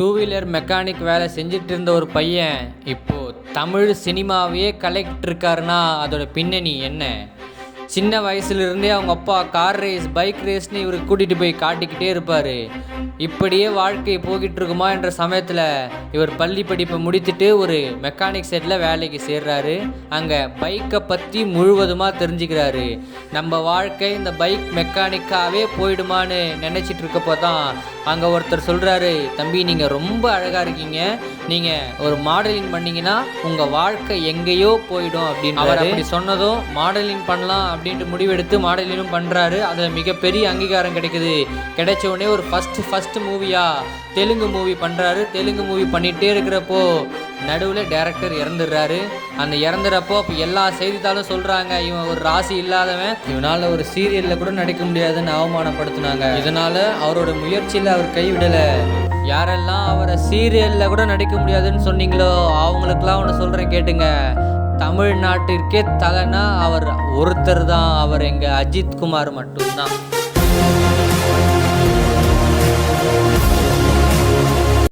Two wheeler mechanic வேலை செஞ்சுட்டு இருந்த ஒரு பையன் இப்போது தமிழ் சினிமாவையே கலெக்ட் இருக்காருன்னா அதோட பின்னணி என்ன? சின்ன வயசுலேருந்தே அவங்க அப்பா கார் ரேஸ் பைக் ரேஸ்னு இவருக்கு கூட்டிகிட்டு போய் காட்டிக்கிட்டே இருப்பார். இப்படியே வாழ்க்கை போய்கிட்டு இருக்குமா என்ற சமயத்தில் இவர் பள்ளி படிப்பை முடித்துட்டு ஒரு மெக்கானிக் செட்டில் வேலைக்கு சேர்றாரு. அங்கே பைக்கை பற்றி முழுவதுமாக தெரிஞ்சுக்கிறாரு. நம்ம வாழ்க்கை இந்த பைக் மெக்கானிக்காகவே போயிடுமான்னு நினச்சிட்டு இருக்கப்போ தான் அங்கே ஒருத்தர் சொல்கிறாரு, தம்பி நீங்கள் ரொம்ப அழகாக இருக்கீங்க, நீங்கள் ஒரு மாடலிங் பண்ணிங்கன்னா உங்கள் வாழ்க்கை எங்கேயோ போயிடும் அப்படின்னு. அவர் அப்படி சொன்னதும் மாடலிங் பண்ணலாம் அப்படின்ட்டு முடிவெடுத்து மாடலிங்கும் பண்ணுறாரு. அதில் மிகப்பெரிய அங்கீகாரம் கிடைக்குது. கிடைச்ச உடனே ஒரு ஃபஸ்ட்டு மூவியாக தெலுங்கு மூவி பண்ணுறாரு. தெலுங்கு மூவி பண்ணிகிட்டே இருக்கிறப்போ நடுவில் டைரக்டர் இறந்துடுறாரு. அந்த இறந்துறப்போ அப்போ எல்லா செய்தித்தாளும் சொல்கிறாங்க, இவன் ஒரு ராசி இல்லாதவன், இவனால் ஒரு சீரியலில் கூட நடிக்க முடியாதுன்னு அவமானப்படுத்தினாங்க. இதனால் அவரோட முயற்சியில் அவர் கைவிடலை. யாரெல்லாம் அவரை சீரியலில் கூட நடிக்க முடியாதுன்னு சொன்னீங்களோ அவங்களுக்கெல்லாம் ஒன்று சொல்கிறேன் கேட்டுங்க. தமிழ்நாட்டிற்கே தலைனா அவர் ஒருத்தர் தான். அவர் எங்கள் அஜித் குமார் மட்டும்தான்.